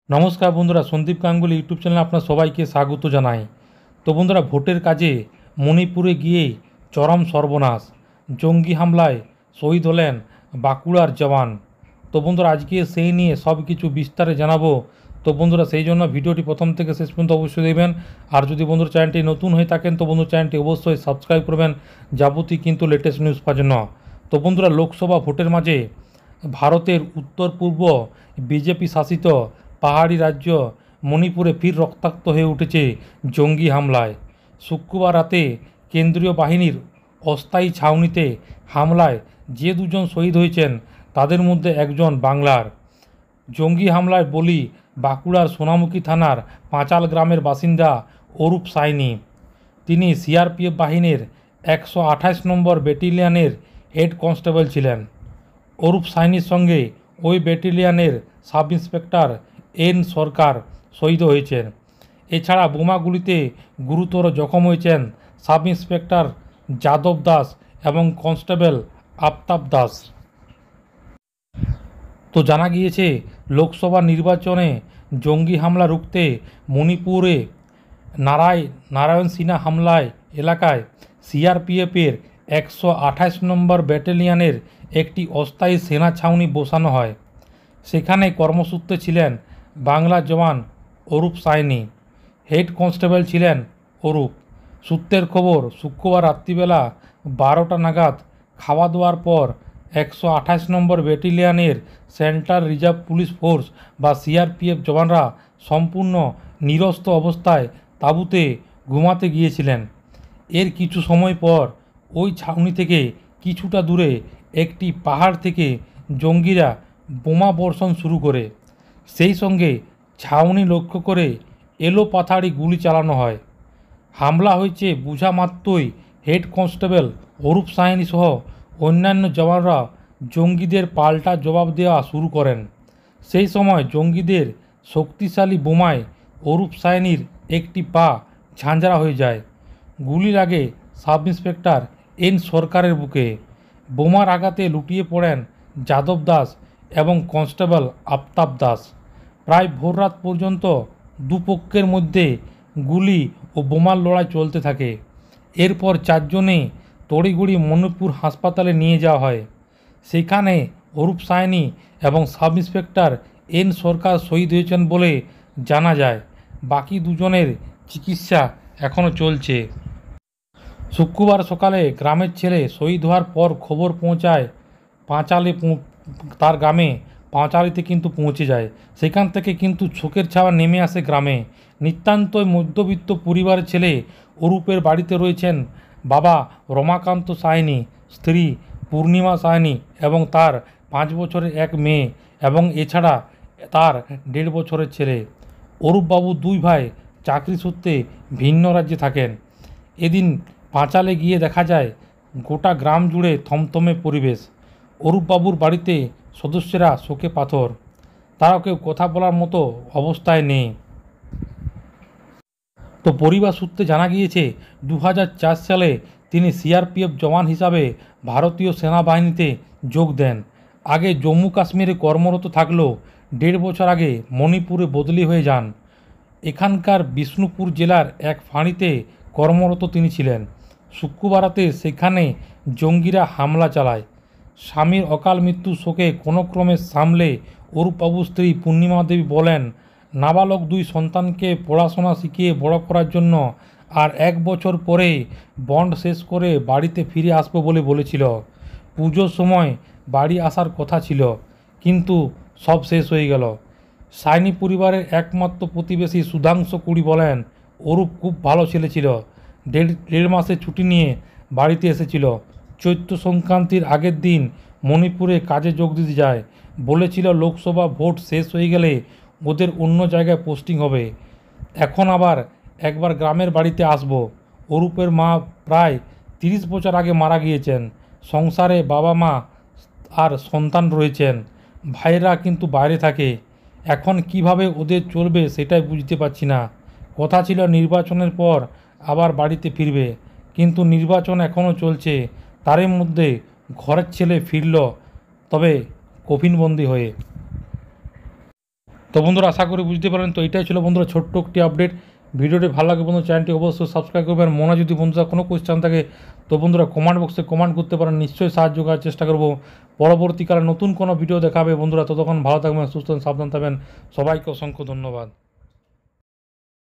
নমস্কার বন্ধুরা, সন্দীপ গাঙ্গুলি ইউটিউব চ্যানেলে আপনার সবাইকে স্বাগত জানাই। তো বন্ধুরা, ভোটের কাজে মণিপুরে গিয়ে চরম সর্বনাশ, জঙ্গি হামলায় শহীদ হলেন বাঁকুড়ার জওয়ান। তো বন্ধুরা, আজকে সেই নিয়ে সব কিছু বিস্তারে জানাবো। তো বন্ধুরা, সেই জন্য ভিডিওটি প্রথম থেকে শেষ পর্যন্ত অবশ্যই দেখবেন। আর যদি বন্ধুরা চ্যানেলটি নতুন হয়ে থাকেন তো বন্ধুরা চ্যানেলটি অবশ্যই সাবস্ক্রাইব করবেন যাবতীয় কিন্তু লেটেস্ট নিউজ পাওয়ার জন্য। তো বন্ধুরা, লোকসভা ভোটের মাঝে ভারতের উত্তর পূর্ব বিজেপি শাসিত পাহাড়ি রাজ্য মণিপুরে ফের রক্তাক্ত হয়ে উঠেছে জঙ্গি হামলায়। শুক্রবার রাতে কেন্দ্রীয় বাহিনীর অস্থায়ী ছাউনিতে হামলায় যে দুজন শহীদ হয়েছেন তাদের মধ্যে একজন বাংলার। জঙ্গি হামলায় বলি বাঁকুড়ার সোনামুখী থানার পাঁচাল গ্রামের বাসিন্দা অরূপ সাইনি। তিনি সিআরপিএফ বাহিনীর 128 নম্বর ব্যাটালিয়নের হেড কনস্টেবল ছিলেন। অরূপ সাইনির সঙ্গে ওই ব্যাটালিয়নের সাব ইন্সপেক্টর এন সরকার শহীদ হয়েছেন। এছাড়া বোমাগুলিতে গুরুতর জখম হয়েছেন সাব ইন্সপেক্টর যাদব দাস এবং কনস্টেবল আফতাব দাস। তো জানা গিয়েছে, লোকসভা নির্বাচনে জঙ্গি হামলা রুখতে মণিপুরে নারায়ণ সিনহা হামলায় এলাকায় সিআরপিএফের 128 নম্বর ব্যাটালিয়নের একটি অস্থায়ী সেনা ছাউনি বসানো হয়। সেখানে কর্মসূত্রে ছিলেন বাংলা জওয়ান অরূপ সাইনি। হেড কনস্টেবল ছিলেন অরূপ। সূত্রের খবর, শুক্রবার রাত্রিবেলা 12টা নাগাদ খাওয়া দাওয়ার পর 128 নম্বর ব্যাটালিয়নের সেন্ট্রাল রিজার্ভ পুলিশ ফোর্স বা সিআরপিএফ জওয়ানরা সম্পূর্ণ নিরস্ত্র অবস্থায় তাঁবুতে ঘুমাতে গিয়েছিলেন। এর কিছু সময় পর ওই ছাউনি থেকে কিছুটা দূরে একটি পাহাড় থেকে জঙ্গিরা বোমা বর্ষণ শুরু করে। সেই সঙ্গে ছাউনি লক্ষ্য করে এলোপাথাড়ি গুলি চালানো হয়। হামলা হয়েছে বোঝা মাত্রই হেড কনস্টেবল অরূপ সাইনি সহ অন্যান্য জওয়ানরা জঙ্গিদের পাল্টা জবাব দেওয়া শুরু করেন। সেই সময় জঙ্গিদের শক্তিশালী বোমায় অরূপ সাইনির একটি পা ঝাঁঝরা হয়ে যায়। গুলি লাগে সাব ইন্সপেক্টর এন সরকারের বুকে। বোমার আঘাতে লুটিয়ে পড়েন যাদব দাস এবং কনস্টেবল আফতাব দাস। প্রায় ভোররাত পর্যন্ত দুপক্ষের মধ্যে গুলি ও বোমার লড়াই চলতে থাকে। এরপর চারজনে তড়িঘড়ি মণিপুর হাসপাতালে নিয়ে যাওয়া হয়। সেখানে অরূপ সাইনি এবং সাব ইন্সপেক্টর এন সরকার শহীদ হয়েছেন বলে জানা যায়। বাকি দুজনের চিকিৎসা এখনও চলছে। শুক্রবার সকালে গ্রামের ছেলে শহীদ হওয়ার পর খবর পৌঁছায় পাঁচালে, তার গ্রামে পাঁচালিতে কিন্তু পৌঁছে যায়। সেখান থেকে কিন্তু শোকের ছায়া নেমে আসে গ্রামে। নিতান্তই মধ্যবিত্ত পরিবারের ছেলে অরূপের বাড়িতে রয়েছেন বাবা রমাকান্ত সাইনি, স্ত্রী পূর্ণিমা সাইনি এবং তার 5 বছরের এক মেয়ে এবং এছাড়া তার 1.5 বছরের ছেলে। অরূপবাবু 2 ভাই চাকরি সূত্রে ভিন্ন রাজ্যে থাকেন। এদিন পাঁচালে গিয়ে দেখা যায় গোটা গ্রাম জুড়ে থমথমে পরিবেশ। অরূপবাবুর বাড়িতে সদস্যরা শোকে পাথর। তারাও কেউ কথা বলার মতো অবস্থায় নেই। তো পরিবার সূত্রে জানা গিয়েছে 2004 সালে তিনি সিআরপিএফ জওয়ান হিসাবে ভারতীয় সেনাবাহিনীতে যোগ দেন। আগে জম্মু কাশ্মীরে কর্মরত থাকলেও 1.5 বছর আগে মণিপুরে বদলি হয়ে যান। এখানকার বিষ্ণুপুর জেলার এক ফাঁড়িতে কর্মরত তিনি ছিলেন। শুক্রবার রাতে সেখানে জঙ্গিরা হামলা চালায়। স্বামীর অকাল মৃত্যুর শোকে কোনো ক্রমে সামলে অরূপবাবুর স্ত্রী পূর্ণিমা দেবী বলেন, নাবালক 2 সন্তানকে পড়াশোনা শিখিয়ে বড় করার জন্য আর 1 বছর পরে বন্ড শেষ করে বাড়িতে ফিরে আসবো বলে বলেছিল। পুজোর সময় বাড়ি আসার কথা ছিল, কিন্তু সব শেষ হয়ে গেল। সাইনি পরিবারের একমাত্র প্রতিবেশী সুধাংশু কুড়ি বলেন, অরূপ খুব ভালো ছেলে ছিল। 1.5 মাসের ছুটি নিয়ে বাড়িতে এসেছিল। চৈত্র সংক্রান্তির আগের দিন মণিপুরে কাজে যোগ দিতে যায়। বলেছিল লোকসভা ভোট শেষ হয়ে গেলে ওদের অন্য জায়গায় পোস্টিং হবে। এখন আবার একবার গ্রামের বাড়িতে আসব। অরূপের মা প্রায় 30 বছর আগে মারা গিয়েছেন। সংসারে বাবা মা আর সন্তান রয়েছেন। ভাইরা কিন্তু বাইরে থাকে। এখন কিভাবে ওদের চলবে সেটাই বুঝতে পারছি না। কথা ছিল নির্বাচনের পর আবার বাড়িতে ফিরবে, কিন্তু নির্বাচন এখনও চলছে। তারই মধ্যে ঘরের ছেলে ফিরল, তবে কফিনবন্দি হয়ে। তো বন্ধুরা আশা করি বুঝতে পারেন। তো এটাই ছিল বন্ধুরা ছোট্ট একটি আপডেট। ভিডিওটি ভালো লাগে বন্ধু চ্যানেলটি অবশ্যই সাবস্ক্রাইব করবেন। মনে যদি বন্ধুরা কোনো কোয়েশ্চেন থাকে তো বন্ধুরা কমেন্ট বক্সে কমেন্ট করতে পারেন, নিশ্চয়ই সাহায্য করার চেষ্টা করব। পরবর্তীকালে নতুন কোনো ভিডিও দেখাবে বন্ধুরা। ততক্ষণ ভালো থাকবেন, সুস্থ সাবধান থাকবেন। সবাইকে অসংখ্য ধন্যবাদ।